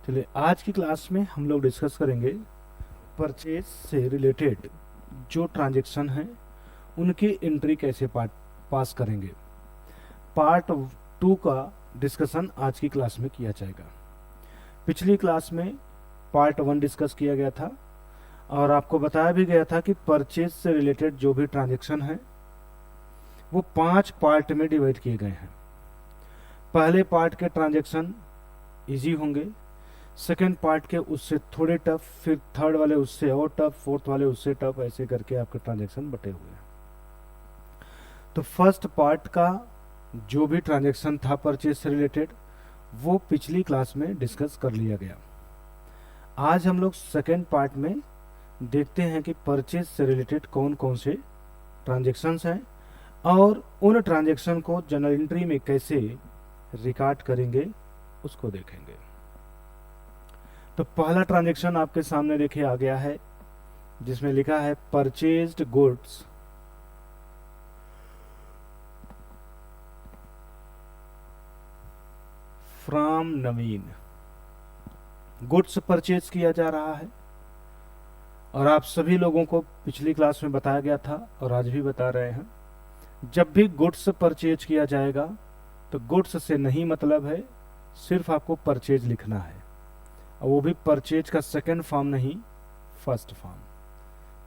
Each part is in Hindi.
चलिए आज की क्लास में हम लोग डिस्कस करेंगे परचेज से रिलेटेड जो ट्रांजैक्शन हैं उनकी एंट्री कैसे पास करेंगे। पार्ट 2 का डिस्कशन आज की क्लास में किया जाएगा। पिछली क्लास में पार्ट 1 डिस्कस किया गया था और आपको बताया भी गया था कि परचेज से रिलेटेड जो भी ट्रांजैक्शन हैं वो 5 पार्ट में डिवाइड किए गए हैं। पहले पार्ट के ट्रांजैक्शन इजी होंगे, सेकेंड पार्ट के उससे थोड़े टफ, फिर थर्ड वाले उससे और टफ, फोर्थ वाले उससे टफ, ऐसे करके आपके ट्रांजैक्शन बटे हुए हैं। तो फर्स्ट पार्ट का जो भी ट्रांजैक्शन था परचेज से रिलेटेड वो पिछली क्लास में डिस्कस कर लिया गया। आज हम लोग सेकेंड पार्ट में देखते हैं कि परचेज से रिलेटेड कौन कौन से ट्रांजैक्शंस हैं और उन ट्रांजैक्शन को जर्नल एंट्री में कैसे रिकॉर्ड करेंगे उसको देखेंगे। तो पहला ट्रांजैक्शन आपके सामने देखिए आ गया है जिसमें लिखा है purchased goods from Naveen. Goods purchase किया जा रहा है और आप सभी लोगों को पिछली क्लास में बताया गया था और आज भी बता रहे हैं, जब भी गुड्स परचेज किया जाएगा तो गुड्स से नहीं मतलब है, सिर्फ आपको परचेज लिखना है और वो भी परचेज का सेकंड फॉर्म नहीं, फर्स्ट फॉर्म।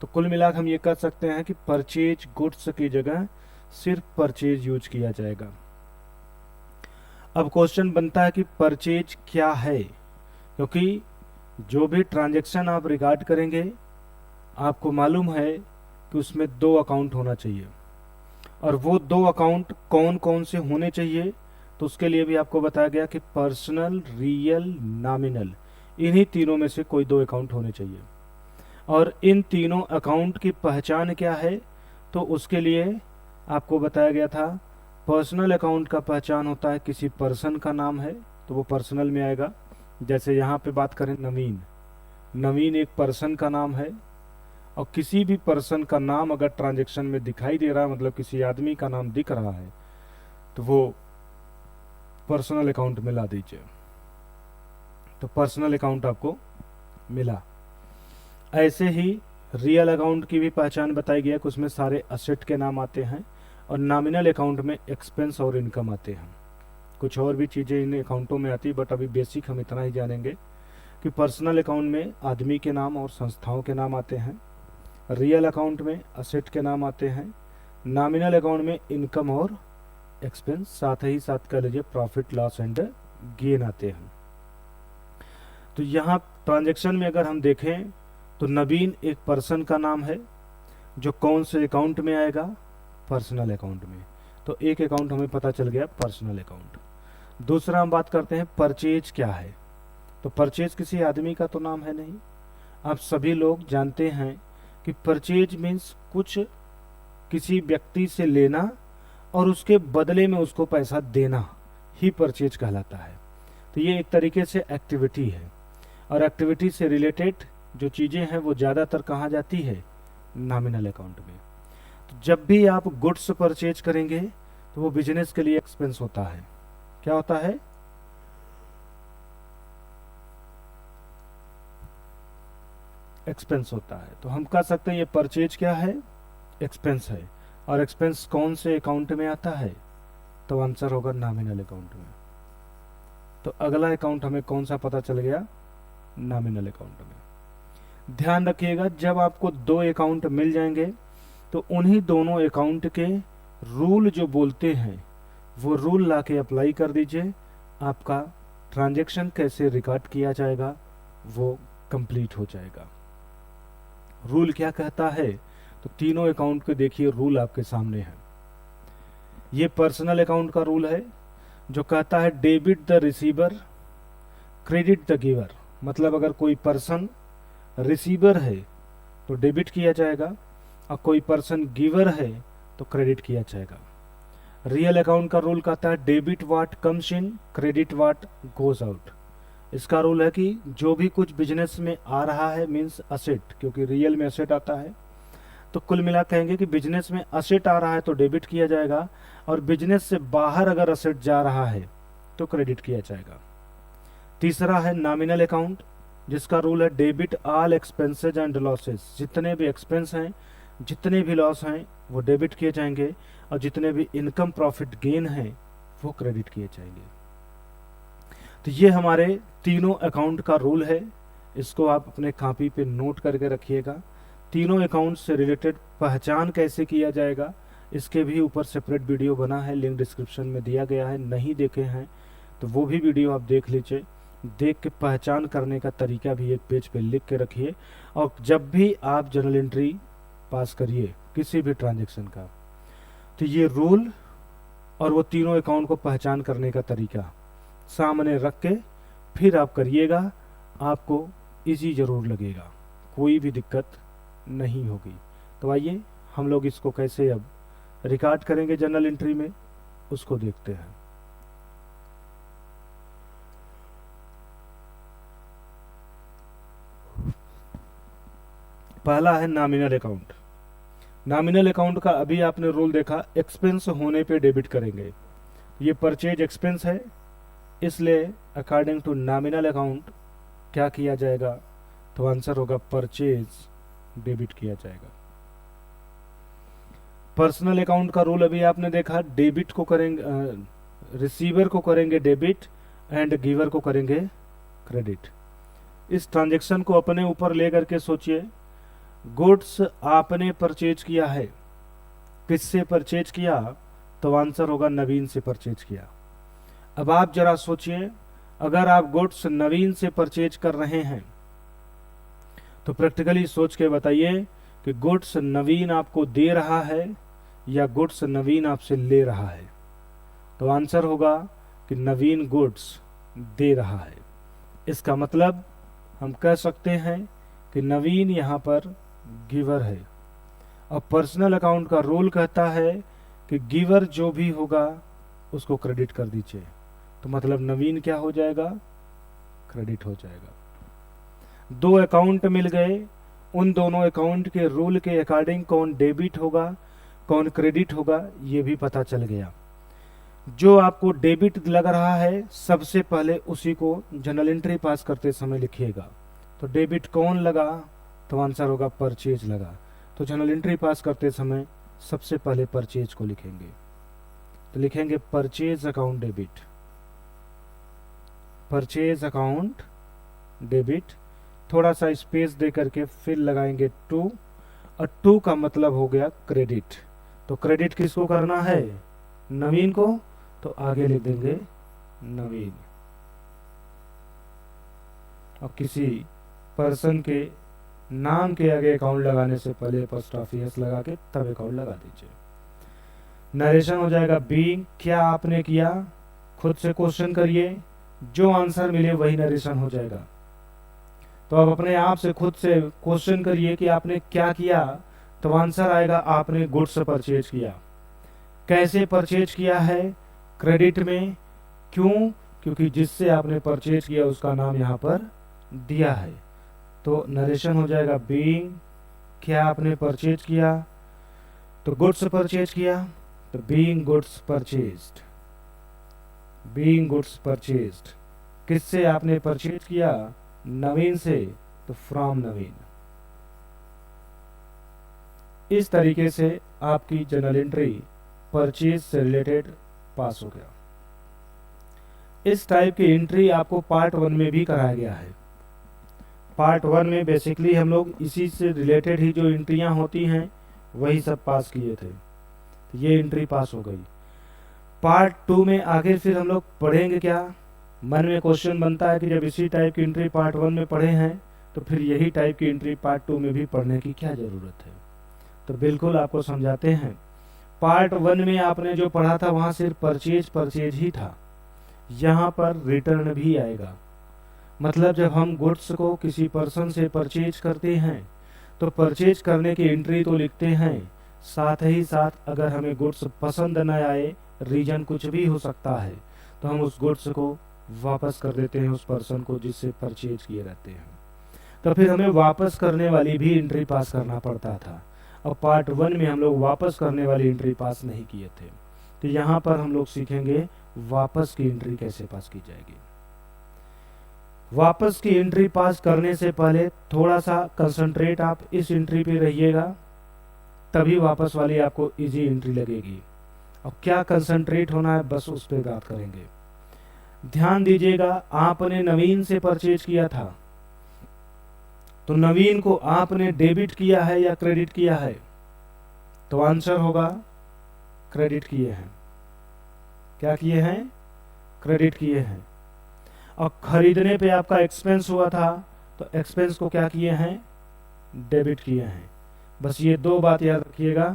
तो कुल मिलाकर हम ये कर सकते हैं कि परचेज गुड्स की जगह सिर्फ परचेज यूज किया जाएगा। अब क्वेश्चन बनता है कि परचेज क्या है, क्योंकि जो भी ट्रांजैक्शन आप रिकॉर्ड करेंगे आपको मालूम है कि उसमें 2 अकाउंट होना चाहिए और वो 2 अकाउंट कौन कौन से होने चाहिए, तो उसके लिए भी आपको बताया गया कि पर्सनल, रियल, नॉमिनल, इन्हीं तीनों में से कोई 2 अकाउंट होने चाहिए। और इन तीनों अकाउंट की पहचान क्या है, तो उसके लिए आपको बताया गया था पर्सनल अकाउंट का पहचान होता है किसी पर्सन का नाम है तो वो पर्सनल में आएगा। जैसे यहाँ पे बात करें नवीन, नवीन एक पर्सन का नाम है और किसी भी पर्सन का नाम अगर ट्रांजैक्शन में दिखाई दे रहा है, मतलब किसी आदमी का नाम दिख रहा है, तो वो पर्सनल अकाउंट में ला दीजिए। तो पर्सनल अकाउंट आपको मिला। ऐसे ही रियल अकाउंट की भी पहचान बताई गई है कि उसमें सारे असेट के नाम आते हैं और नॉमिनल अकाउंट में एक्सपेंस और इनकम आते हैं। कुछ और भी चीज़ें इन अकाउंटों में आती, बट अभी बेसिक हम इतना ही जानेंगे कि पर्सनल अकाउंट में आदमी के नाम और संस्थाओं के नाम आते हैं, रियल अकाउंट में असेट के नाम आते हैं, नॉमिनल अकाउंट में इनकम और एक्सपेंस, साथ ही साथ कह लीजिए प्रॉफिट, लॉस एंड गेन आते हैं। तो यहाँ ट्रांजैक्शन में अगर हम देखें तो नवीन एक पर्सन का नाम है जो कौन से अकाउंट में आएगा, पर्सनल अकाउंट में। तो एक अकाउंट हमें पता चल गया, पर्सनल अकाउंट। दूसरा हम बात करते हैं परचेज क्या है। तो परचेज किसी आदमी का तो नाम है नहीं। आप सभी लोग जानते हैं कि परचेज मीन्स कुछ किसी व्यक्ति से लेना और उसके बदले में उसको पैसा देना ही परचेज कहलाता है। तो ये एक तरीके से एक्टिविटी है और एक्टिविटी से रिलेटेड जो चीज़ें हैं वो ज़्यादातर कहाँ जाती है, नॉमिनल अकाउंट में। तो जब भी आप गुड्स परचेज करेंगे तो वो बिजनेस के लिए एक्सपेंस होता है। क्या होता है, एक्सपेंस होता है। तो हम कह सकते हैं ये परचेज क्या है, एक्सपेंस है। और एक्सपेंस कौन से अकाउंट में आता है, तो आंसर होगा नॉमिनल अकाउंट में। तो अगला अकाउंट हमें कौन सा पता चल गया, नॉमिनल अकाउंट में। ध्यान रखिएगा जब आपको 2 अकाउंट मिल जाएंगे तो उन्हीं दोनों अकाउंट के रूल जो बोलते हैं वो रूल ला के अप्लाई कर दीजिए। आपका ट्रांजैक्शन कैसे रिकॉर्ड किया जाएगा वो कंप्लीट हो जाएगा। रूल क्या कहता है, तो तीनों अकाउंट के देखिए रूल आपके सामने है। ये पर्सनल अकाउंट का रूल है जो कहता है debit the receiver, credit the giver. मतलब अगर कोई पर्सन रिसीवर है तो डेबिट किया जाएगा और कोई पर्सन गिवर है तो क्रेडिट किया जाएगा। रियल अकाउंट का रूल कहता है debit what comes in, credit what goes out. इसका रूल है कि जो भी कुछ बिजनेस में आ रहा है मीन्स असेट, क्योंकि रियल में असेट आता है, तो कुल मिला कहेंगे कि बिजनेस में असेट आ रहा है तो डेबिट किया जाएगा और बिजनेस से बाहर अगर असेट जा रहा है तो क्रेडिट किया जाएगा। तीसरा है नॉमिनल अकाउंट, जिसका रूल है debit all expenses and losses. जितने भी एक्सपेंस हैं, जितने भी लॉस हैं, वो डेबिट किए जाएंगे, और जितने भी इनकम प्रॉफिट गेन हैं वो क्रेडिट किए जाएंगे। तो ये हमारे तीनों अकाउंट का रूल है, इसको आप अपने कॉपी पे नोट करके रखिएगा। तीनों अकाउंट से रिलेटेड पहचान कैसे किया जाएगा, इसके भी ऊपर सेपरेट वीडियो बना है, लिंक डिस्क्रिप्शन में दिया गया है। नहीं देखे हैं तो वो भी वीडियो आप देख लीजिए। देख के पहचान करने का तरीका भी एक पेज पे लिख के रखिए, और जब भी आप जर्नल एंट्री पास करिए किसी भी ट्रांजेक्शन का, तो ये रूल और वो तीनों अकाउंट को पहचान करने का तरीका सामने रख के फिर आप करिएगा, आपको इजी जरूर लगेगा, कोई भी दिक्कत नहीं होगी। तो आइए हम लोग इसको कैसे अब रिकॉर्ड करेंगे जर्नल एंट्री में, उसको देखते हैं। पहला है नॉमिनल अकाउंट। नॉमिनल अकाउंट का अभी आपने रूल देखा, एक्सपेंस होने पे डेबिट करेंगे। ये परचेज एक्सपेंस है, इसलिए अकॉर्डिंग टू नॉमिनल अकाउंट क्या किया जाएगा, तो आंसर होगा परचेज डेबिट किया जाएगा। पर्सनल अकाउंट का रूल अभी आपने देखा, डेबिट को करेंगे, रिसीवर को करेंगे डेबिट एंड गिवर को करेंगे क्रेडिट। इस ट्रांजैक्शन को अपने ऊपर ले करके सोचिए, गुड्स आपने परचेज किया है, किससे परचेज किया, तो आंसर होगा नवीन से परचेज किया। अब आप जरा सोचिए, अगर आप गुड्स नवीन से परचेज कर रहे हैं तो प्रैक्टिकली सोच के बताइए कि गुड्स नवीन आपको दे रहा है या गुड्स नवीन आपसे ले रहा है, तो आंसर होगा कि नवीन गुड्स दे रहा है। इसका मतलब हम कह सकते हैं कि नवीन यहाँ पर गिवर है। अब पर्सनल अकाउंट का रूल कहता है कि गिवर जो भी होगा उसको क्रेडिट कर दीजिए, तो मतलब नवीन क्या हो जाएगा, क्रेडिट हो जाएगा। दो अकाउंट मिल गए, उन दोनों अकाउंट के रूल के अकॉर्डिंग कौन डेबिट होगा कौन क्रेडिट होगा ये भी पता चल गया। जो आपको डेबिट लग रहा है सबसे पहले उसी को जर्नल एंट्री पास करते समय लिखिएगा। तो डेबिट कौन लगा, तो आंसर होगा परचेज लगा, तो जर्नल एंट्री पास करते समय सबसे पहले परचेज को लिखेंगे। तो लिखेंगे purchase account debit, purchase account debit, थोड़ा सा स्पेस दे करके फिर लगाएंगे 2, और 2 का मतलब हो गया क्रेडिट। तो क्रेडिट किसको करना है, नवीन को, तो आगे लिख देंगे नवीन। और किसी पर्सन के नाम के आगे अकाउंट लगाने से पहले अपॉस्ट्रोफी एस लगा के तब अकाउंट लगा दीजिए। नरेशन हो जाएगा बीइंग, क्या आपने किया, खुद से क्वेश्चन करिए, जो आंसर मिले वही नरेशन हो जाएगा। तो अब अपने आप से खुद से क्वेश्चन करिए कि आपने क्या किया, तो आंसर आएगा आपने गुड्स परचेज किया। कैसे परचेज किया है, क्रेडिट में। क्यों, क्योंकि जिससे आपने परचेज किया उसका नाम यहाँ पर दिया है। तो नरेशन हो जाएगा बीइंग, क्या आपने परचेज किया, तो गुड्स परचेज किया, तो being goods purchased, being goods purchased. किससे आपने परचेज किया, नवीन से, तो फ्रॉम नवीन। इस तरीके से आपकी जर्नल एंट्री परचेज से रिलेटेड पास हो गया। इस टाइप की एंट्री आपको पार्ट 1 में भी कराया गया है। पार्ट 1 में बेसिकली हम लोग इसी से रिलेटेड ही जो एंट्रियां होती हैं वही सब पास किए थे, तो ये एंट्री पास हो गई। पार्ट 2 में आगे फिर हम लोग पढ़ेंगे क्या, मन में क्वेश्चन बनता है कि जब इसी टाइप की एंट्री पार्ट 1 में पढ़े हैं तो फिर यही टाइप की एंट्री पार्ट 2 में भी पढ़ने की क्या जरूरत है। तो बिल्कुल आपको समझाते हैं। पार्ट 1 में आपने जो पढ़ा था वहां सिर्फ परचेज ही था, यहाँ पर रिटर्न भी आएगा। मतलब जब हम गुड्स को किसी पर्सन से परचेज करते हैं तो परचेज करने की एंट्री तो लिखते हैं, साथ ही साथ अगर हमें गुड्स पसंद न आए, रीजन कुछ भी हो सकता है, तो हम उस गुड्स को वापस कर देते हैं उस पर्सन को जिससे परचेज किए रहते हैं। तो फिर हमें वापस करने वाली भी एंट्री पास करना पड़ता था। और पार्ट 1 में हम लोग वापस करने वाली एंट्री पास नहीं किए थे, तो यहाँ पर हम लोग सीखेंगे वापस की एंट्री कैसे पास की जाएगी। वापस की एंट्री पास करने से पहले थोड़ा सा कंसंट्रेट आप इस एंट्री पे रहिएगा, तभी वापस वाली आपको इजी एंट्री लगेगी। अब क्या कंसंट्रेट होना है, बस उस पर बात करेंगे। ध्यान दीजिएगा, आपने नवीन से परचेज किया था, तो नवीन को आपने डेबिट किया है या क्रेडिट किया है? तो आंसर होगा क्रेडिट किए हैं। क्या किए हैं? क्रेडिट किए हैं। और खरीदने पे आपका एक्सपेंस हुआ था, तो एक्सपेंस को क्या किए हैं? डेबिट किए हैं। बस ये दो बात याद रखिएगा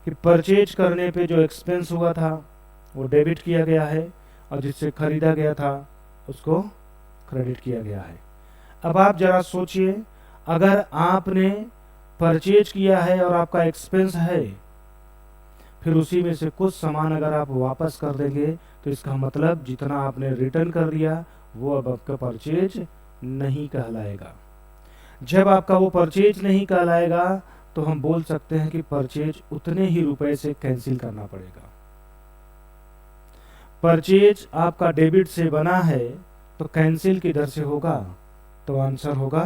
कि परचेज करने पे जो एक्सपेंस हुआ था वो डेबिट किया गया है, और जिससे खरीदा गया था उसको क्रेडिट किया गया है। अब आप जरा सोचिए, अगर आपने परचेज किया है और आपका एक्सपेंस है, फिर उसी में से कुछ सामान अगर आप वापस कर देंगे, तो इसका मतलब जितना आपने रिटर्न कर दिया वो अब आपका परचेज नहीं कहलाएगा। जब आपका वो परचेज नहीं कहलाएगा, तो हम बोल सकते हैं कि परचेज उतने ही रुपए से कैंसिल करना पड़ेगा। परचेज आपका डेबिट से बना है, तो कैंसिल किधर से होगा? तो आंसर होगा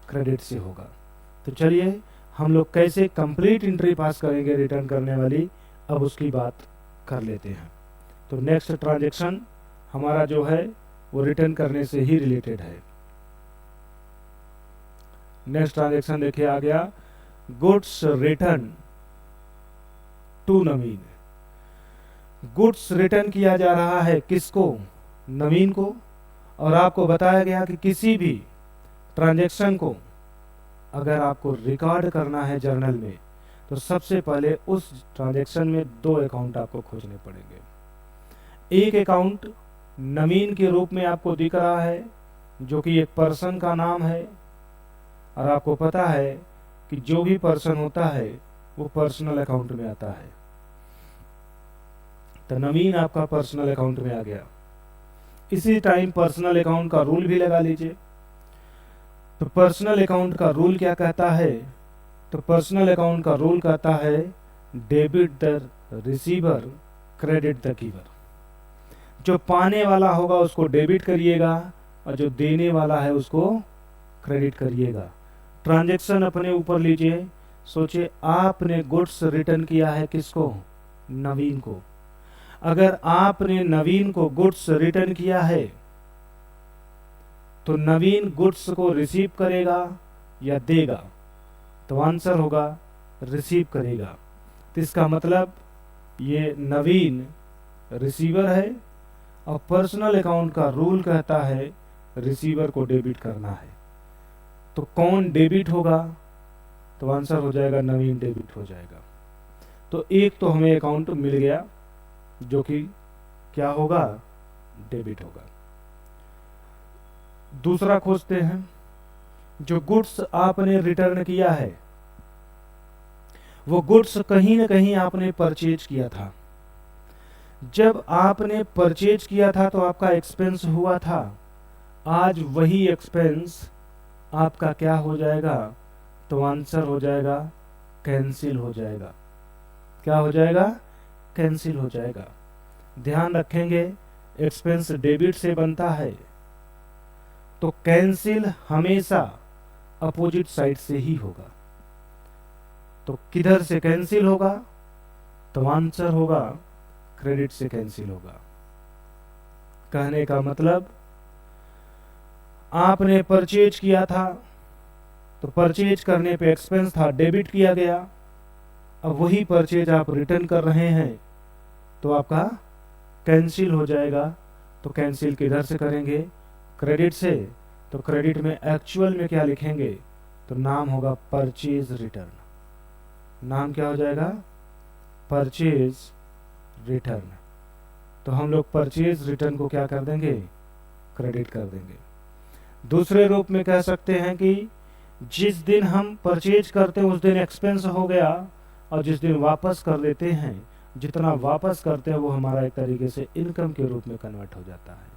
क्रेडिट से होगा। तो चलिए हम लोग कैसे कंप्लीट एंट्री पास करेंगे रिटर्न करने वाली, अब उसकी बात कर लेते हैं। तो नेक्स्ट ट्रांजैक्शन हमारा जो है वो रिटर्न करने से ही रिलेटेड है। नेक्स्ट ट्रांजैक्शन देखिए आ गया, goods return to Naveen. Goods return किया जा रहा है किसको? नवीन को। और आपको बताया गया कि किसी भी ट्रांजैक्शन को अगर आपको रिकॉर्ड करना है जर्नल में, तो सबसे पहले उस ट्रांजैक्शन में दो अकाउंट आपको खोजने पड़ेंगे। एक अकाउंट नवीन के रूप में आपको दिख रहा है, जो कि एक पर्सन का नाम है, और आपको पता है कि जो भी पर्सन होता है वो पर्सनल अकाउंट में आता है। तो नवीन आपका पर्सनल अकाउंट में आ गया। इसी टाइम पर्सनल अकाउंट का रूल भी लगा लीजिए। तो पर्सनल अकाउंट का रूल क्या कहता है? तो पर्सनल अकाउंट का रूल कहता है debit the receiver, credit the giver. जो पाने वाला होगा उसको डेबिट करिएगा, और जो देने वाला है उसको क्रेडिट करिएगा। ट्रांजैक्शन अपने ऊपर लीजिए। सोचिए, आपने गुड्स रिटर्न किया है किसको? नवीन को। अगर आपने नवीन को गुड्स रिटर्न किया है, तो नवीन गुड्स को रिसीव करेगा या देगा? तो आंसर होगा रिसीव करेगा। तो इसका मतलब ये नवीन रिसीवर है, और पर्सनल अकाउंट का रूल कहता है रिसीवर को डेबिट करना है। तो कौन डेबिट होगा? तो आंसर हो जाएगा नवीन डेबिट हो जाएगा। तो एक तो हमें अकाउंट मिल गया जो कि क्या होगा? डेबिट होगा। दूसरा खोजते हैं, जो गुड्स आपने रिटर्न किया है वो गुड्स कहीं ना कहीं आपने परचेज किया था। जब आपने परचेज किया था तो आपका एक्सपेंस हुआ था। आज वही एक्सपेंस आपका क्या हो जाएगा? तो आंसर हो जाएगा कैंसिल हो जाएगा। क्या हो जाएगा? कैंसिल हो जाएगा। ध्यान रखेंगे, एक्सपेंस डेबिट से बनता है, तो कैंसिल हमेशा अपोजिट साइड से ही होगा। तो किधर से कैंसिल होगा? तो आंसर होगा क्रेडिट से कैंसिल होगा। कहने का मतलब, आपने परचेज किया था, तो परचेज करने पे एक्सपेंस था, डेबिट किया गया। अब वही परचेज आप रिटर्न कर रहे हैं, तो आपका कैंसिल हो जाएगा। तो कैंसिल किधर से करेंगे? क्रेडिट से। तो क्रेडिट में एक्चुअल में क्या लिखेंगे? तो नाम होगा परचेज रिटर्न। नाम क्या हो जाएगा? Purchase return. तो हम लोग परचेज रिटर्न को क्या कर देंगे? क्रेडिट कर देंगे। दूसरे रूप में कह सकते हैं कि जिस दिन हम परचेज करते हैं उस दिन एक्सपेंस हो गया, और जिस दिन वापस कर देते हैं, जितना वापस करते हैं वो हमारा एक तरीके से इनकम के रूप में कन्वर्ट हो जाता है।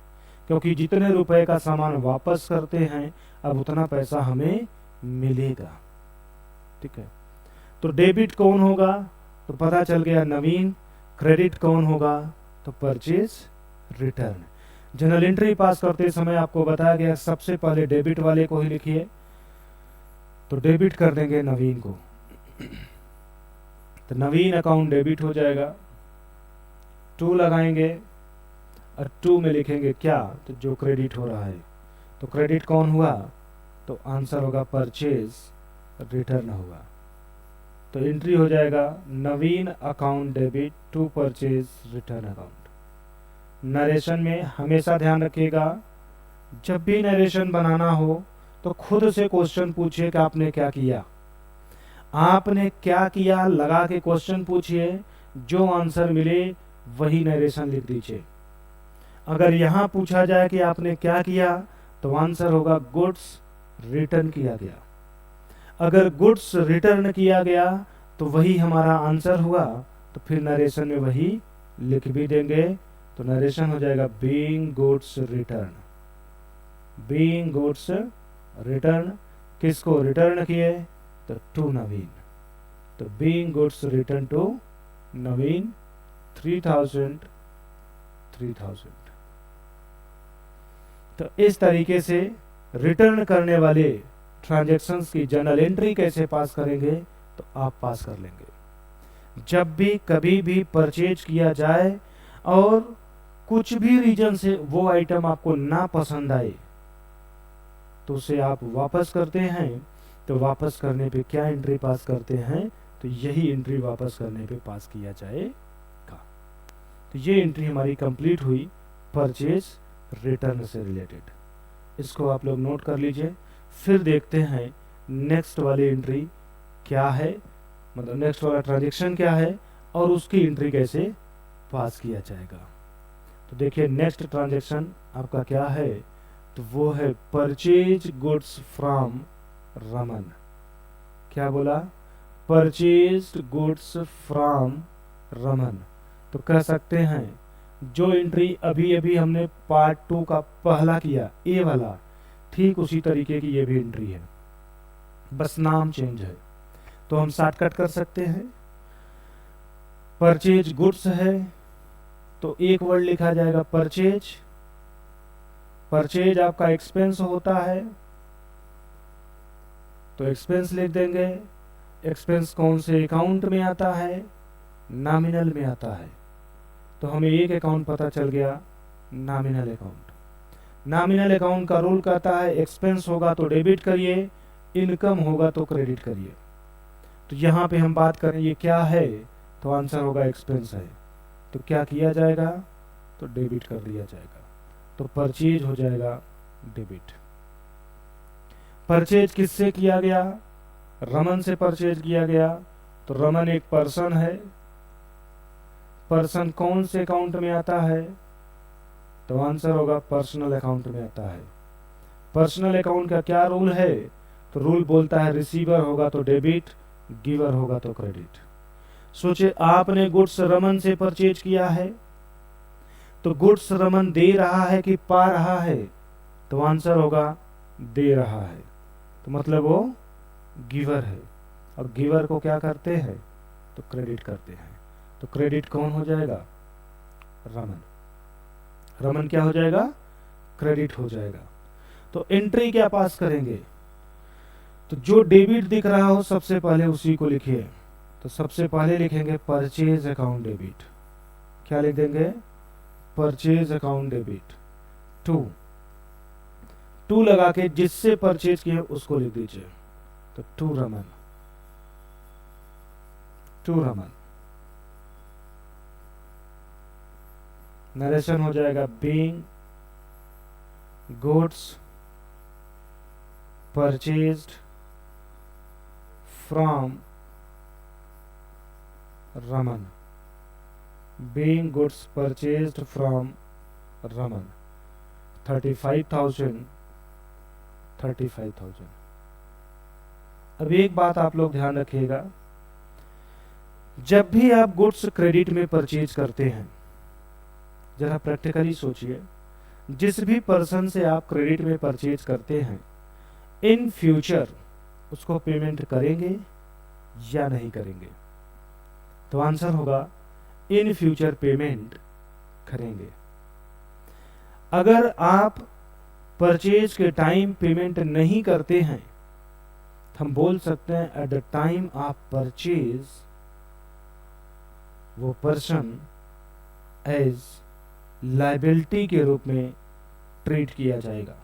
क्योंकि जितने रुपए का सामान वापस करते हैं, अब उतना पैसा हमें मिलेगा। ठीक है। तो डेबिट कौन होगा? तो पता चल गया नवीन। क्रेडिट कौन होगा? तो परचेज रिटर्न। जनरल एंट्री पास करते समय आपको बताया गया सबसे पहले डेबिट वाले को ही लिखिए, तो डेबिट कर देंगे नवीन को, तो नवीन अकाउंट डेबिट हो जाएगा। 2 लगाएंगे और 2 में लिखेंगे क्या, तो जो क्रेडिट हो रहा है, तो क्रेडिट कौन हुआ, तो आंसर होगा परचेज रिटर्न होगा। तो एंट्री हो जाएगा Naveen account debit to purchase return account. Narration में हमेशा ध्यान रखिएगा, जब भी नरेशन बनाना हो तो खुद से क्वेश्चन पूछिए कि आपने क्या किया, आपने क्या किया लगा के क्वेश्चन पूछिए, जो आंसर मिले वही नरेशन लिख दीजिए। अगर यहां पूछा जाए कि आपने क्या किया, तो आंसर होगा गुड्स रिटर्न किया गया। अगर गुड्स रिटर्न किया गया तो वही हमारा आंसर हुआ, तो फिर नरेशन में वही लिख भी देंगे, तो नरेशन हो जाएगा being goods return. Being goods return, किसको रिटर्न किए, तो टू नवीन, तो बीइंग गुड्स रिटर्न टू नवीन 3000। तो इस तरीके से रिटर्न करने वाले ट्रांजैक्शंस की जर्नल एंट्री कैसे पास करेंगे, तो आप पास कर लेंगे। जब भी कभी भी परचेज किया जाए और कुछ भी रीजन से वो आइटम आपको ना पसंद आए, तो उसे आप वापस करते हैं, तो वापस करने पे क्या एंट्री पास करते हैं, तो यही एंट्री वापस करने पे पास किया जाएगा। तो ये एंट्री हमारी कंप्लीट हुई परचेज रिटर्न से रिलेटेड। इसको आप लोग नोट कर लीजिए। फिर देखते हैं नेक्स्ट वाली एंट्री क्या है, मतलब नेक्स्ट वाला ट्रांजैक्शन क्या है और उसकी एंट्री कैसे पास किया जाएगा। तो देखिए नेक्स्ट ट्रांजैक्शन आपका क्या है, तो वो है परचेज गुड्स फ्रॉम रमन। क्या बोला, परचेज गुड्स फ्रॉम रमन। तो कह सकते हैं जो एंट्री अभी अभी हमने पार्ट 2 का पहला किया, ए वाला, ठीक उसी तरीके की ये भी एंट्री है, बस नाम चेंज है। तो हम शॉर्टकट कर सकते हैं, परचेज गुड्स है तो एक वर्ड लिखा जाएगा परचेज। परचेज आपका एक्सपेंस होता है, तो एक्सपेंस लिख देंगे। एक्सपेंस कौन से अकाउंट में आता है, नॉमिनल में आता है, तो हमें एक अकाउंट पता चल गया, नॉमिनल अकाउंट। नॉमिनल अकाउंट का रूल कहता है एक्सपेंस होगा तो डेबिट करिए, इनकम होगा तो क्रेडिट करिए। तो यहाँ पे हम बात करें ये क्या है, तो आंसर होगा एक्सपेंस है, तो क्या किया जाएगा, तो डेबिट कर दिया जाएगा, तो परचेज हो जाएगा डेबिट। परचेज किससे किया गया, रमन से परचेज किया गया, तो रमन एक पर्सन है। पर्सन कौन से अकाउंट में आता है, तो आंसर होगा पर्सनल अकाउंट में आता है। पर्सनल अकाउंट का क्या रूल है, तो रूल बोलता है रिसीवर होगा तो डेबिट, गिवर होगा तो क्रेडिट। सोचे आपने गुड्स रमन से परचेज किया है, तो गुड्स रमन दे रहा है कि पा रहा है, तो आंसर होगा दे रहा है, तो मतलब वो गिवर है। और गिवर को क्या करते हैं, तो क्रेडिट करते हैं, तो क्रेडिट कौन हो जाएगा, रमन। रमन क्या हो जाएगा, क्रेडिट हो जाएगा। तो एंट्री क्या पास करेंगे, तो जो डेबिट दिख रहा हो सबसे पहले उसी को लिखिए। तो सबसे पहले लिखेंगे परचेज अकाउंट डेबिट। क्या लिख देंगे, परचेज अकाउंट डेबिट। 2 लगा के जिससे परचेज किए उसको लिख दीजिए, तो टू रमन। नरेशन हो जाएगा being goods purchased from Raman. Being goods purchased from Raman 35,000। अब एक बात आप लोग ध्यान रखिएगा, जब भी आप गुड्स क्रेडिट में परचेज करते हैं, जरा प्रैक्टिकली सोचिए, जिस भी पर्सन से आप क्रेडिट में परचेज करते हैं, इन फ्यूचर उसको पेमेंट करेंगे या नहीं करेंगे, तो आंसर होगा इन फ्यूचर पेमेंट करेंगे। अगर आप परचेज के टाइम पेमेंट नहीं करते हैं, हम बोल सकते हैं at the time of purchase वो पर्सन एज लायबिलिटी के रूप में ट्रीट किया जाएगा।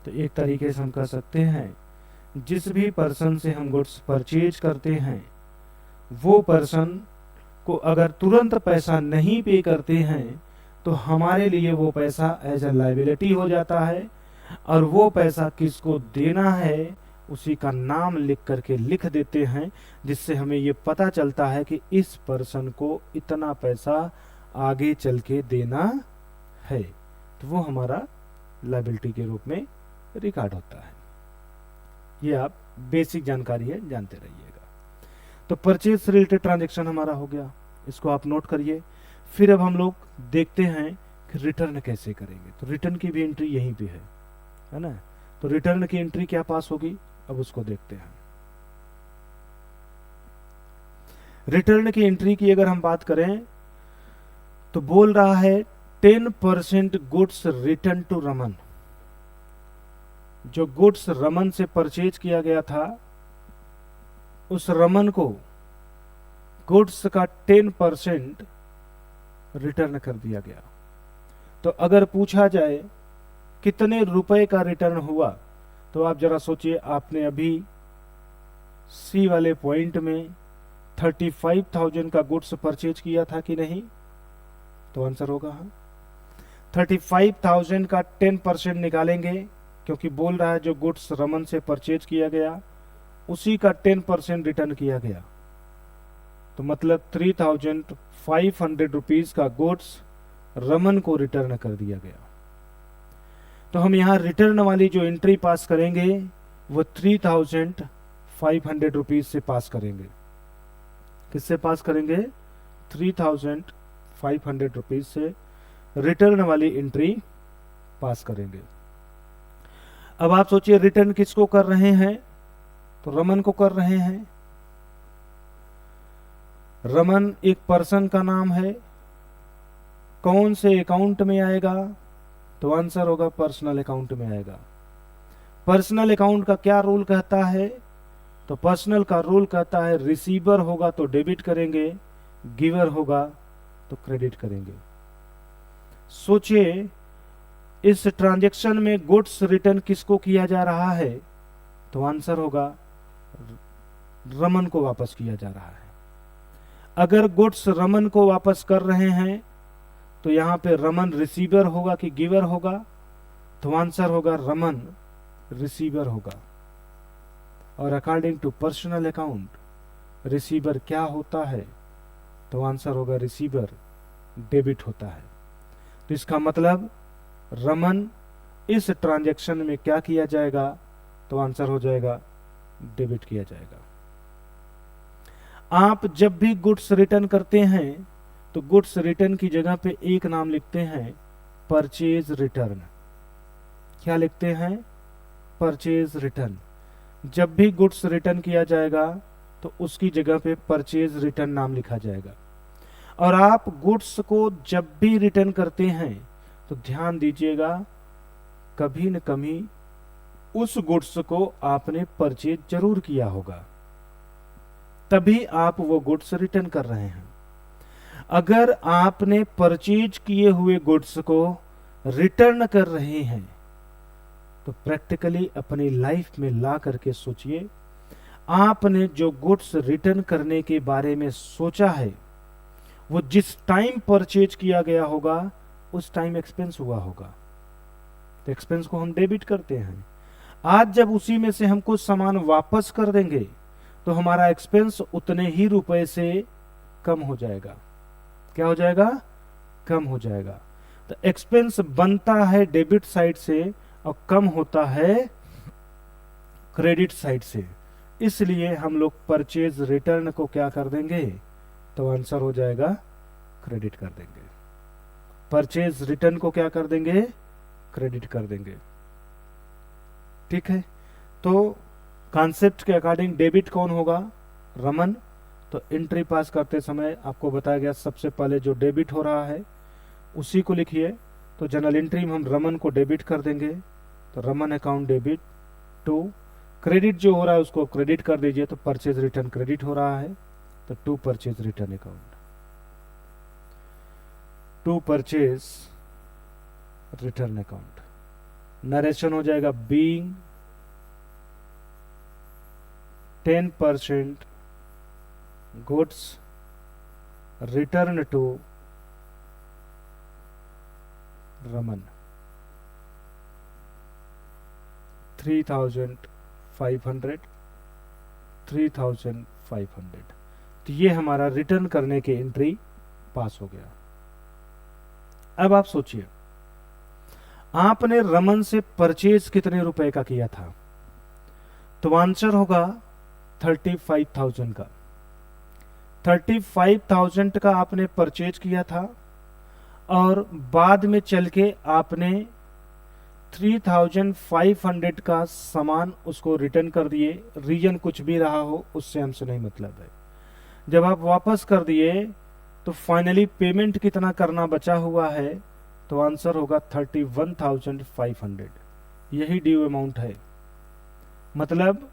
तो एक तरीके से हम कह सकते हैं जिस भी पर्सन से हम गुड्स परचेज करते हैं वो पर्सन को अगर तुरंत पैसा नहीं पे करते हैं तो हमारे लिए वो पैसा एज ए लायबिलिटी हो जाता है, और वो पैसा किसको देना है उसी का नाम लिख करके लिख देते हैं, जिससे हमें ये पता चलता है कि इस पर्सन को इतना पैसा आगे चल के देना है। तो वो हमारा लायबिलिटी के रूप में रिकॉर्ड होता है। ये आप बेसिक जानकारी है, जानते रहिएगा। तो परचेज से रिलेटेड ट्रांजेक्शन हमारा हो गया, इसको आप नोट करिए। फिर अब हम लोग देखते हैं कि रिटर्न कैसे करेंगे। तो रिटर्न की भी एंट्री यहीं पे है ना। तो रिटर्न की एंट्री क्या पास होगी, अब उसको देखते हैं। रिटर्न की एंट्री की अगर हम बात करें तो बोल रहा है 10% गुड्स रिटर्न टू रमन। जो गुड्स रमन से परचेज किया गया था उस रमन को गुड्स का 10% रिटर्न कर दिया गया। तो अगर पूछा जाए कितने रुपए का रिटर्न हुआ, तो आप जरा सोचिए, आपने अभी सी वाले पॉइंट में 35,000 का गुड्स परचेज किया था कि नहीं? तो आंसर होगा हाँ। 35,000 का 10% निकालेंगे, क्योंकि बोल रहा है जो गुड्स रमन से परचेज किया गया उसी का 10% रिटर्न किया गया। तो मतलब 3,500 रुपीज का गुड्स रमन को रिटर्न कर दिया गया। तो हम यहाँ रिटर्न वाली जो एंट्री पास करेंगे वो 3,500 रुपीज से पास करेंगे। किससे पास करेंगे? 3,500 रुपीज से रिटर्न वाली एंट्री पास करेंगे। अब आप सोचिए रिटर्न किसको कर रहे हैं? तो रमन को कर रहे हैं। रमन एक पर्सन का नाम है, कौन से अकाउंट में आएगा? तो आंसर होगा पर्सनल अकाउंट में आएगा। पर्सनल अकाउंट का क्या रूल कहता है? तो पर्सनल का रूल कहता है रिसीवर होगा तो डेबिट करेंगे, गिवर होगा तो क्रेडिट करेंगे। सोचिए इस ट्रांजैक्शन में गुड्स रिटर्न किसको किया जा रहा है? तो आंसर होगा रमन को वापस किया जा रहा है। अगर गुड्स रमन को वापस कर रहे हैं तो यहां पे रमन रिसीवर होगा कि गिवर होगा? तो आंसर होगा रमन रिसीवर होगा। और according to personal account receiver क्या होता है? तो आंसर होगा रिसीवर डेबिट होता है। तो इसका मतलब रमन इस ट्रांजैक्शन में क्या किया जाएगा? तो आंसर हो जाएगा डेबिट किया जाएगा। आप जब भी गुड्स रिटर्न करते हैं तो गुड्स रिटर्न की जगह पे एक नाम लिखते हैं परचेज रिटर्न। क्या लिखते हैं? Purchase return. जब भी गुड्स रिटर्न किया जाएगा तो उसकी जगह पे परचेज रिटर्न नाम लिखा जाएगा। और आप गुड्स को जब भी रिटर्न करते हैं तो ध्यान दीजिएगा, कभी न कभी उस गुड्स को आपने परचेज जरूर किया होगा, तभी आप वो गुड्स रिटर्न कर रहे हैं। अगर आपने परचेज किए हुए गुड्स को रिटर्न कर रहे हैं तो प्रैक्टिकली अपनी लाइफ में ला करके सोचिए, आपने जो गुड्स रिटर्न करने के बारे में सोचा है वो जिस टाइम परचेज किया गया होगा उस टाइम एक्सपेंस हुआ होगा। तो एक्सपेंस को हम डेबिट करते हैं। आज जब उसी में से हम कुछ सामान वापस कर देंगे तो हमारा एक्सपेंस उतने ही रुपए से कम हो जाएगा। क्या हो जाएगा? कम हो जाएगा। तो एक्सपेंस बनता है डेबिट साइड से और कम होता है क्रेडिट साइड से। इसलिए हम लोग परचेज रिटर्न को क्या कर देंगे? तो आंसर हो जाएगा क्रेडिट कर देंगे। परचेज रिटर्न को क्या कर देंगे? क्रेडिट कर देंगे। ठीक है। तो कॉन्सेप्ट के अकॉर्डिंग डेबिट कौन होगा? रमन। तो एंट्री पास करते समय आपको बताया गया सबसे पहले जो डेबिट हो रहा है उसी को लिखिए। तो जनरल एंट्री में हम रमन को डेबिट कर देंगे, तो Raman account debit to, credit जो हो रहा है उसको क्रेडिट कर दीजिए, तो परचेज रिटर्न क्रेडिट हो रहा है, तो to purchase return account, to purchase return account. Narration हो जाएगा being 10% goods return to Raman 3,500 3,500। तो ये हमारा रिटर्न करने की एंट्री पास हो गया। अब आप सोचिए, आपने रमन से परचेज कितने रुपए का किया था, तो आंसर होगा 35,000 का। 35,000 का आपने परचेज किया था और बाद में चल के आपने 3,500 का सामान उसको रिटर्न कर दिए। रीजन कुछ भी रहा हो उससे हमसे नहीं मतलब है। जब आप वापस कर दिए तो फाइनली पेमेंट कितना करना बचा हुआ है, तो आंसर होगा 31,500। यही ड्यू अमाउंट है। मतलब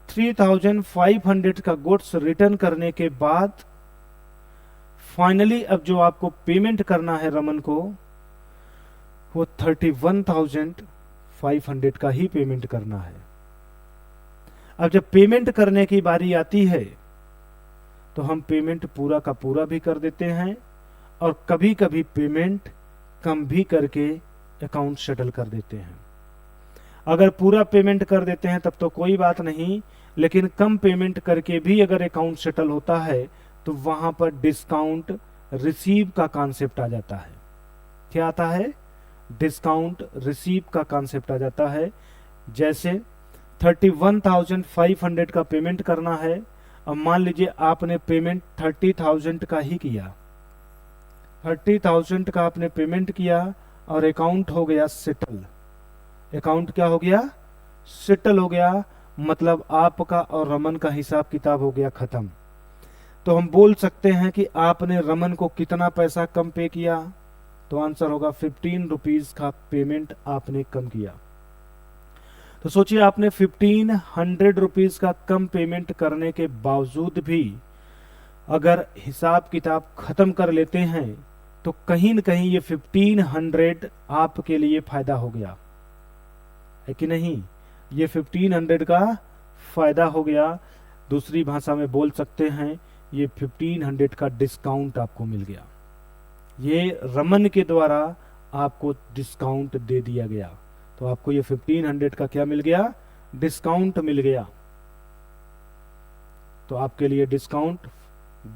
3,500 का गुड्स रिटर्न करने के बाद फाइनली अब जो आपको पेमेंट करना है रमन को, वो 31,500 का ही पेमेंट करना है। अब जब पेमेंट करने की बारी आती है तो हम पेमेंट पूरा का पूरा भी कर देते हैं और कभी कभी पेमेंट कम भी करके अकाउंट सेटल कर देते हैं। अगर पूरा पेमेंट कर देते हैं तब तो कोई बात नहीं, लेकिन कम पेमेंट करके भी अगर अकाउंट सेटल होता है तो वहां पर डिस्काउंट रिसीव का कॉन्सेप्ट आ जाता है। क्या आता है? डिस्काउंट रिसीव का कॉन्सेप्ट आ जाता है। जैसे 31,500 का पेमेंट करना है। अब मान लीजिए आपने पेमेंट 30,000 का ही किया, 30,000 का आपने पेमेंट किया और अकाउंट हो गया सेटल। अकाउंट क्या हो गया? सेटल हो गया। मतलब आपका और रमन का हिसाब किताब हो गया खत्म। तो हम बोल सकते हैं कि आपने रमन को कितना पैसा कम पे किया, तो आंसर होगा 15 रुपीज का पेमेंट आपने कम किया। तो सोचिए आपने 1500 रुपीज का कम पेमेंट करने के बावजूद भी अगर हिसाब किताब खत्म कर लेते हैं तो कहीं न कहीं ये 1500 आपके लिए फायदा हो गया है कि नहीं? ये 1500 का फायदा हो गया। दूसरी भाषा में बोल सकते हैं ये 1500 का डिस्काउंट आपको मिल गया। ये रमन के द्वारा आपको डिस्काउंट दे दिया गया। तो आपको ये 1500 का क्या मिल गया? डिस्काउंट मिल गया। तो आपके लिए डिस्काउंट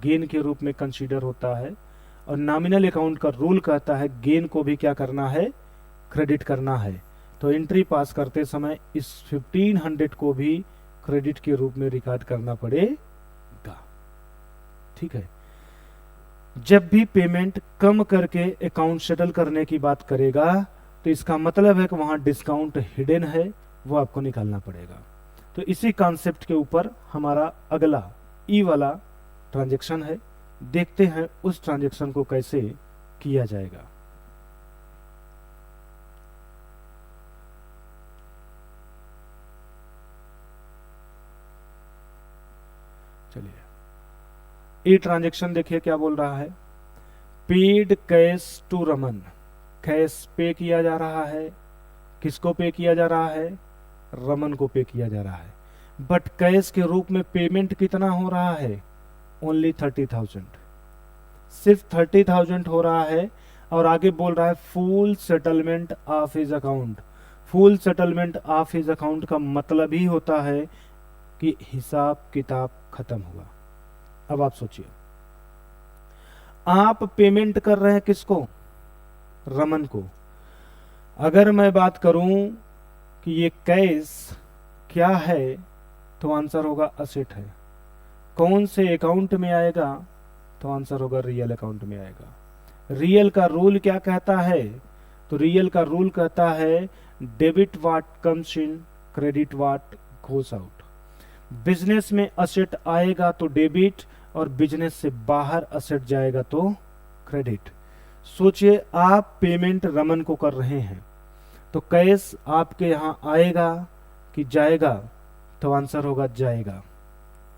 गेन के रूप में कंसीडर होता है। और नॉमिनल अकाउंट का रूल कहता है गेन को भी क्या करना है? क्रेडिट करना है। तो एंट्री पास करते समय इस 1500 को भी क्रेडिट के रूप में रिकॉर्ड करना पड़ेगा। ठीक है। जब भी पेमेंट कम करके अकाउंट सेटल करने की बात करेगा तो इसका मतलब है कि वहां डिस्काउंट हिडन है, वो आपको निकालना पड़ेगा। तो इसी कॉन्सेप्ट के ऊपर हमारा अगला ई वाला ट्रांजैक्शन है। देखते हैं उस ट्रांजैक्शन को कैसे किया जाएगा। चलिए ई ट्रांजैक्शन देखिए क्या बोल रहा है। Paid cash to Raman. Cash pay किया जा रहा है। किसको पे किया जा रहा है? रमन को पे किया जा रहा है। बट कैश के रूप में पेमेंट कितना हो रहा है? ओनली 30,000। सिर्फ 30,000 हो रहा है। और आगे बोल रहा है full settlement of his account. Full settlement of his account का मतलब ही होता है कि हिसाब किताब खत्म हुआ। अब आप सोचिए, आप पेमेंट कर रहे हैं किसको? रमन को। अगर मैं बात करूं कि ये कैश क्या है, तो आंसर होगा असेट है। कौन से अकाउंट में आएगा? तो आंसर होगा रियल अकाउंट में आएगा। रियल का रूल क्या कहता है? तो रियल का रूल कहता है debit what comes in, credit what goes out. Business में असेट आएगा तो डेबिट, और बिजनेस से बाहर असेट जाएगा तो क्रेडिट। सोचिए आप पेमेंट रमन को कर रहे हैं, तो कैश आपके यहाँ आएगा कि जाएगा? तो आंसर होगा जाएगा।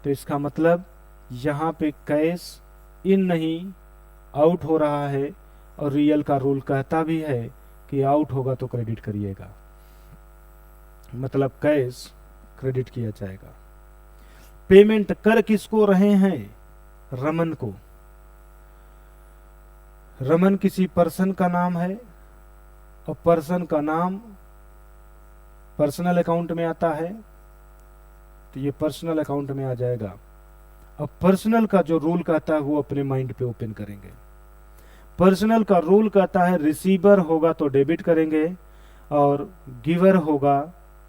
तो इसका मतलब यहाँ पे कैश इन नहीं आउट हो रहा है, और रियल का रूल कहता भी है कि आउट होगा तो क्रेडिट करिएगा, मतलब कैश क्रेडिट किया जाएगा। पेमेंट कर किसको रहे हैं? रमन को। रमन किसी पर्सन का नाम है, और पर्सन का नाम पर्सनल अकाउंट में आता है, तो ये पर्सनल अकाउंट में आ जाएगा। अब पर्सनल का जो रूल कहता है वो अपने माइंड पे ओपन करेंगे। पर्सनल का रूल कहता है रिसीवर होगा तो डेबिट करेंगे, और गिवर होगा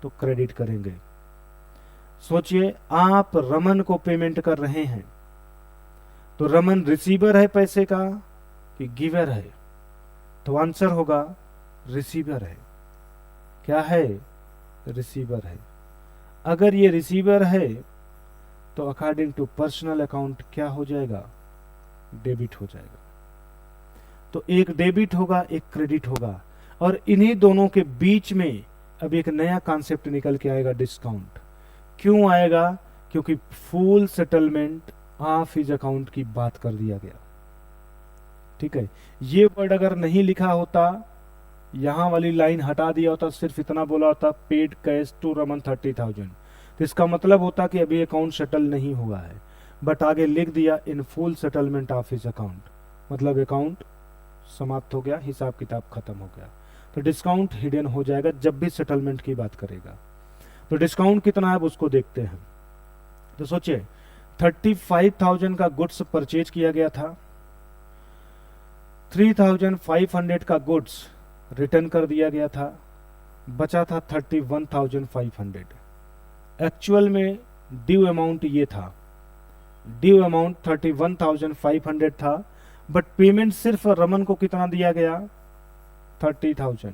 तो क्रेडिट करेंगे। सोचिए आप रमन को पेमेंट कर रहे हैं, तो रमन रिसीवर है पैसे का कि गिवर है? तो आंसर होगा रिसीवर है। क्या है? रिसीवर है। अगर ये रिसीवर है तो अकॉर्डिंग टू पर्सनल अकाउंट क्या हो जाएगा? डेबिट हो जाएगा। तो एक डेबिट होगा, एक क्रेडिट होगा, और इन्हीं दोनों के बीच में अब एक नया कॉन्सेप्ट निकल के आएगा, डिस्काउंट। क्यों आएगा? क्योंकि full settlement of his account की बात कर दिया गया। ठीक है, ये वर्ड अगर नहीं लिखा होता, यहां वाली लाइन हटा दिया होता, सिर्फ इतना बोला होता पेड कैश टू रमन 30,000, तो इसका मतलब होता कि अभी अकाउंट सेटल नहीं हुआ है। बट आगे लिख दिया इन full settlement of his account, मतलब अकाउंट समाप्त हो गया, हिसाब किताब खत्म हो गया। तो डिस्काउंट हिडन हो जाएगा जब भी सेटलमेंट की बात करेगा। तो डिस्काउंट कितना है अब उसको देखते हैं। तो सोचिए 35,000 का गुड्स परचेज किया गया था, 3,500 का गुड्स रिटर्न कर दिया गया था, बचा था 31,500। एक्चुअल में ड्यू अमाउंट ये था, ड्यू अमाउंट 31,500 था, बट पेमेंट सिर्फ रमन को कितना दिया गया? 30,000,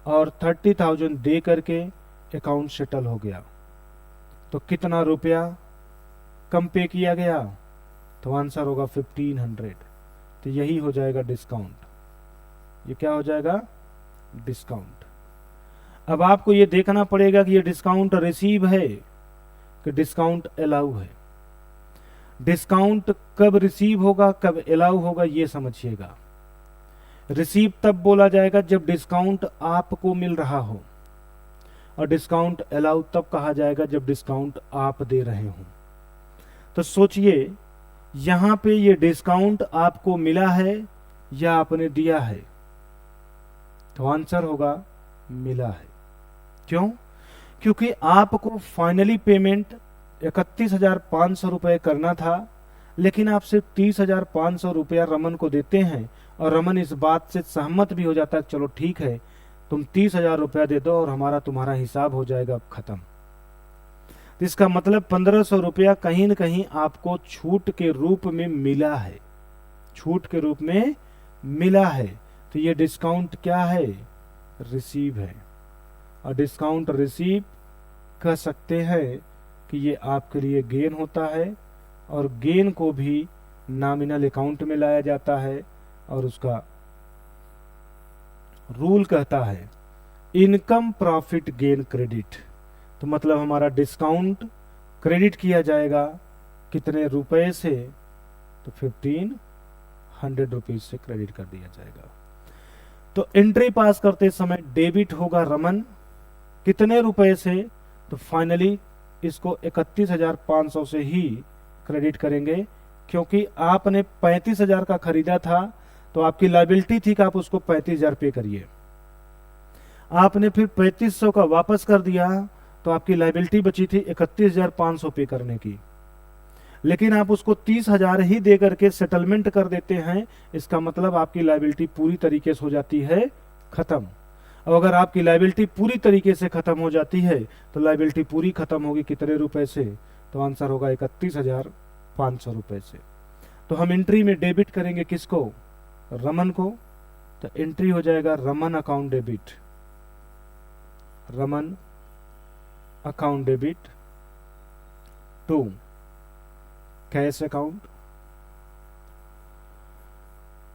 और 30,000 दे करके अकाउंट सेटल हो गया। तो कितना रुपया कम पे किया गया? तो आंसर होगा 1500। तो यही हो जाएगा डिस्काउंट। ये क्या हो जाएगा? डिस्काउंट। अब आपको ये देखना पड़ेगा कि ये डिस्काउंट रिसीव है कि डिस्काउंट अलाउ है। डिस्काउंट कब रिसीव होगा, कब अलाउ होगा, ये समझिएगा। रिसीव तब बोला जाएगा जब डिस्काउंट आपको मिल रहा हो, और डिस्काउंट अलाउ तब कहा जाएगा जब डिस्काउंट आप दे रहे हो। तो सोचिए यहां पे ये डिस्काउंट आपको मिला है या आपने दिया है? तो आंसर होगा मिला है। क्यों? क्योंकि आपको फाइनली पेमेंट 31,500 रुपए करना था, लेकिन आप सिर्फ 30,500 रुपया रमन को देते हैं, और रमन इस बात से सहमत भी हो जाता है, चलो ठीक है तुम 30,000 रुपया दे दो और हमारा तुम्हारा हिसाब हो जाएगा खत्म। तो इसका मतलब 1,500 रुपया कहीं न कहीं आपको छूट के रूप में मिला है, छूट के रूप में मिला है। तो ये डिस्काउंट क्या है? रिसीव है। और डिस्काउंट रिसीव कह सकते हैं कि ये आपके लिए गेन होता है, और गेन को भी नॉमिनल अकाउंट में लाया जाता है, और उसका रूल कहता है इनकम प्रॉफिट गेन क्रेडिट। तो मतलब हमारा डिस्काउंट क्रेडिट किया जाएगा कितने रुपए से? तो 1500 रुपीज से क्रेडिट कर दिया जाएगा। तो एंट्री पास करते समय डेबिट होगा रमन कितने रुपए से? तो फाइनली इसको 31,500 से ही क्रेडिट करेंगे, क्योंकि आपने 35,000 का खरीदा था, तो आपकी लायबिलिटी थी कि आप उसको 35,000 पे करिए। आपने फिर 3500 का वापस कर दिया, तो आपकी लायबिलिटी बची थी 31,500 पे करने की, लेकिन आप उसको 30,000 ही दे करके सेटलमेंट कर देते हैं। इसका मतलब आपकी लायबिलिटी पूरी तरीके से हो जाती है खत्म। अब अगर आपकी लायबिलिटी पूरी तरीके से खत्म हो जाती है, तो लायबिलिटी पूरी खत्म होगी कितने रुपए से? तो आंसर होगा 31,500 रुपए से। तो हम एंट्री में डेबिट करेंगे किसको? रमन को। तो एंट्री हो जाएगा Raman account debit, Raman account debit to cash account,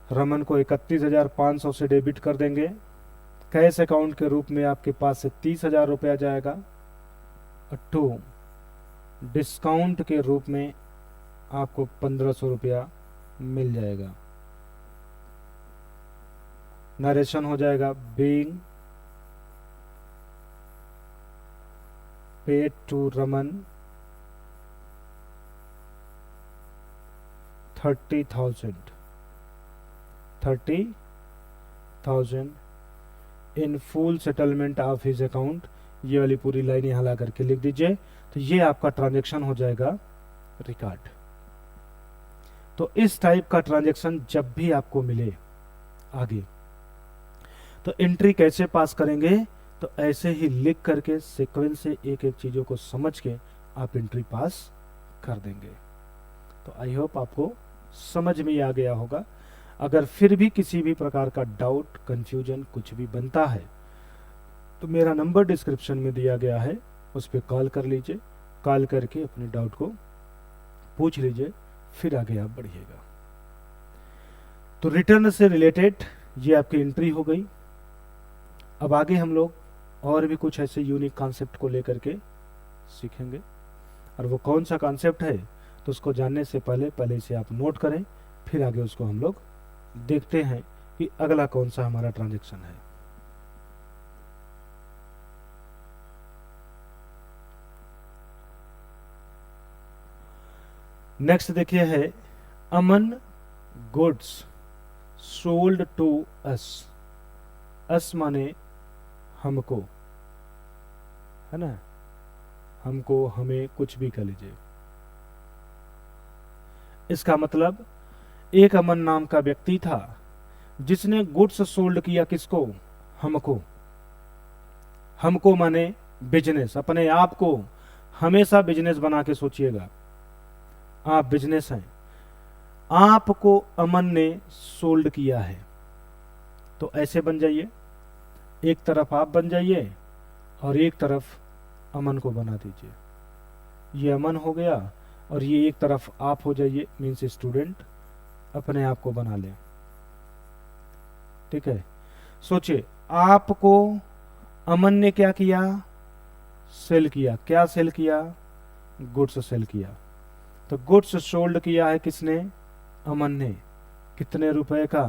Raman को 31,500 से डेबिट कर देंगे। कैश अकाउंट के रूप में आपके पास से 30,000 रुपया जाएगा। और 2 डिस्काउंट के रूप में आपको 1,500 रुपया मिल जाएगा। नरेशन हो जाएगा being paid to Raman 30,000 in full settlement of his account. ये वाली पूरी लाइन यहां ला करके लिख दीजिए। तो ये आपका ट्रांजैक्शन हो जाएगा रिकॉर्ड। तो इस टाइप का ट्रांजैक्शन जब भी आपको मिले आगे, तो एंट्री कैसे पास करेंगे? तो ऐसे ही लिख करके सीक्वेंस से एक एक चीजों को समझ के आप एंट्री पास कर देंगे। तो आई होप आपको समझ में आ गया होगा। अगर फिर भी किसी भी प्रकार का डाउट, कंफ्यूजन कुछ भी बनता है तो मेरा नंबर डिस्क्रिप्शन में दिया गया है, उस पर कॉल कर लीजिए। कॉल करके अपने डाउट को पूछ लीजिए, फिर आगे आप बढ़िएगा। तो रिटर्न से रिलेटेड ये आपकी एंट्री हो गई। अब आगे हम लोग और भी कुछ ऐसे यूनिक कॉन्सेप्ट को लेकर के सीखेंगे, और वो कौन सा कॉन्सेप्ट है तो उसको जानने से पहले इसे आप नोट करें, फिर आगे उसको हम लोग देखते हैं कि अगला कौन सा हमारा ट्रांजैक्शन है। नेक्स्ट देखिए है अमन गुड्स सोल्ड टू अस। अस माने हमको, है ना, हमको, हमें, कुछ भी कह लीजिए। इसका मतलब एक अमन नाम का व्यक्ति था जिसने गुड्स सोल्ड किया किसको? हमको। हमको माने बिजनेस। अपने आप को हमेशा बिजनेस बना के सोचिएगा, आप बिजनेस हैं। आपको अमन ने सोल्ड किया है, तो ऐसे बन जाइए, एक तरफ आप बन जाइए और एक तरफ अमन को बना दीजिए। ये अमन हो गया और ये एक तरफ आप हो जाइए, मीन्स स्टूडेंट अपने आप को बना लें। ठीक है, सोचिए आपको अमन ने क्या किया? सेल किया। क्या सेल किया? गुड्स सेल किया। तो गुड्स सोल्ड किया है किसने? अमन ने। कितने रुपए का?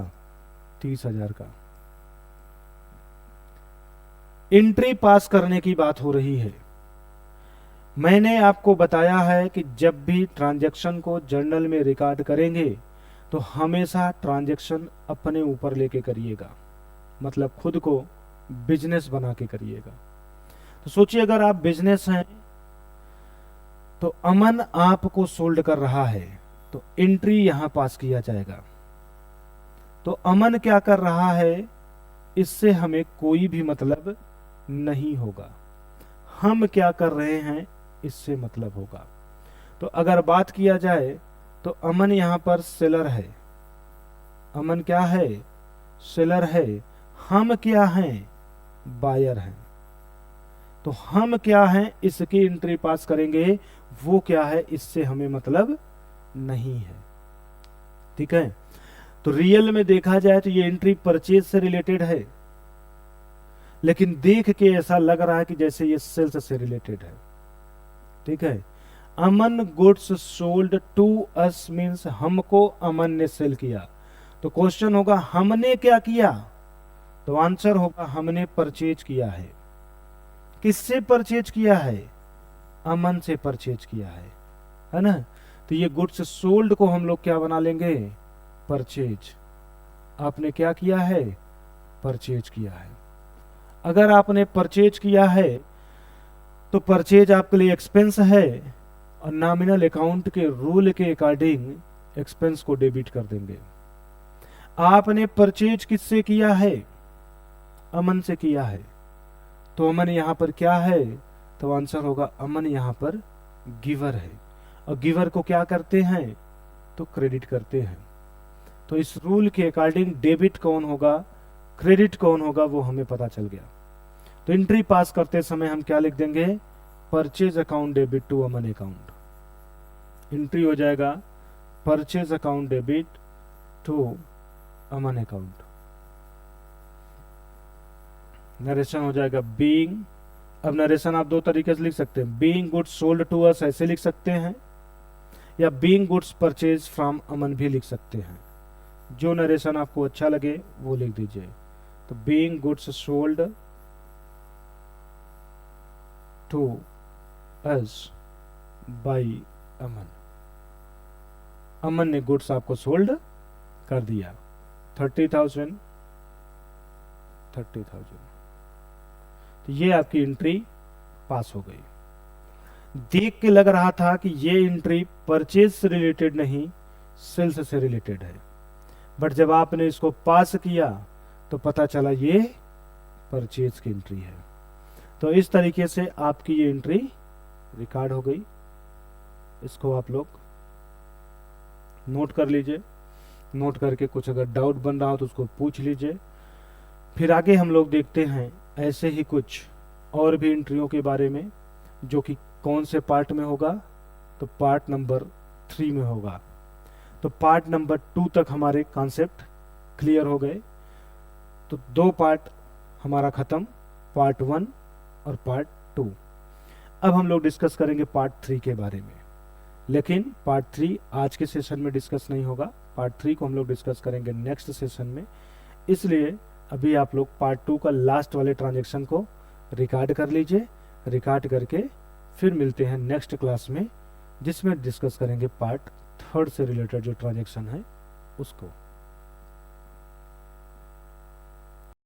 30,000 का। एंट्री पास करने की बात हो रही है। मैंने आपको बताया है कि जब भी ट्रांजैक्शन को जर्नल में रिकॉर्ड करेंगे तो हमेशा ट्रांजैक्शन अपने ऊपर लेके करिएगा, मतलब खुद को बिजनेस बना के करिएगा। तो सोचिए अगर आप बिजनेस हैं तो अमन आपको सोल्ड कर रहा है, तो एंट्री यहां पास किया जाएगा। तो अमन क्या कर रहा है इससे हमें कोई भी मतलब नहीं होगा, हम क्या कर रहे हैं इससे मतलब होगा। तो अगर बात किया जाए तो अमन यहां पर सेलर है। अमन क्या है? सेलर है। हम क्या हैं? बायर हैं। तो हम क्या हैं इसकी एंट्री पास करेंगे, वो क्या है इससे हमें मतलब नहीं है। ठीक है, तो रियल में देखा जाए तो ये एंट्री परचेज से रिलेटेड है, लेकिन देख के ऐसा लग रहा है कि जैसे ये सेल्स से रिलेटेड है। ठीक है, Aman goods sold to us means हमको अमन ने सेल किया। तो क्वेश्चन होगा हमने क्या किया? तो आंसर होगा हमने परचेज किया है। किससे परचेज किया है? अमन से परचेज किया है ना। तो ये गुड्स सोल्ड को हम लोग क्या बना लेंगे? परचेज। आपने क्या किया है? परचेज किया है। अगर आपने परचेज किया है तो परचेज आपके लिए एक्सपेंस है, और नॉमिनल अकाउंट के रूल के अकॉर्डिंग एक्सपेंस को डेबिट कर देंगे। आपने परचेज किससे किया है? अमन से किया है। तो अमन यहां पर क्या है? तो आंसर होगा अमन यहां पर गिवर है, और गिवर को क्या करते हैं? तो क्रेडिट करते हैं। तो इस रूल के अकॉर्डिंग डेबिट कौन होगा, क्रेडिट कौन होगा, वो हमें पता चल गया। तो एंट्री पास करते समय हम क्या लिख देंगे? Purchase account debit to Aman account. Entry हो जाएगा purchase account debit to Aman account. Narration हो जाएगा बीइंग। अब नरेशन आप दो तरीके से लिख सकते हैं, being goods sold to us ऐसे लिख सकते हैं, या being goods purchase from Aman भी लिख सकते हैं। जो नरेशन आपको अच्छा लगे वो लिख दीजिए। तो being goods sold to us by Aman, Aman ने गुड्स आपको सोल्ड कर दिया 30,000। तो ये आपकी एंट्री पास हो गई। देख के लग रहा था कि ये एंट्री परचेज से रिलेटेड नहीं, सेल्स से रिलेटेड है, बट जब आपने इसको पास किया तो पता चला ये परचेज की एंट्री है। तो इस तरीके से आपकी ये एंट्री रिकॉर्ड हो गई। इसको आप लोग नोट कर लीजिए, नोट करके कुछ अगर डाउट बन रहा हो तो उसको पूछ लीजिए। फिर आगे हम लोग देखते हैं ऐसे ही कुछ और भी एंट्रियों के बारे में, जो कि कौन से पार्ट में होगा, तो पार्ट नंबर 3 में होगा। तो पार्ट नंबर 2 तक हमारे कॉन्सेप्ट क्लियर हो गए। तो 2 पार्ट हमारा खत्म, पार्ट 1 और पार्ट 2। अब हम लोग डिस्कस करेंगे पार्ट 3 के बारे में, लेकिन पार्ट 3 आज के सेशन में डिस्कस नहीं होगा। पार्ट 3 को हम लोग डिस्कस करेंगे नेक्स्ट सेशन में। इसलिए अभी आप लोग पार्ट 2 का लास्ट वाले ट्रांजेक्शन को रिकॉर्ड कर लीजिए। रिकॉर्ड करके फिर मिलते हैं नेक्स्ट क्लास में, जिसमें डिस्कस करेंगे पार्ट 3 से रिलेटेड जो ट्रांजेक्शन है उसको।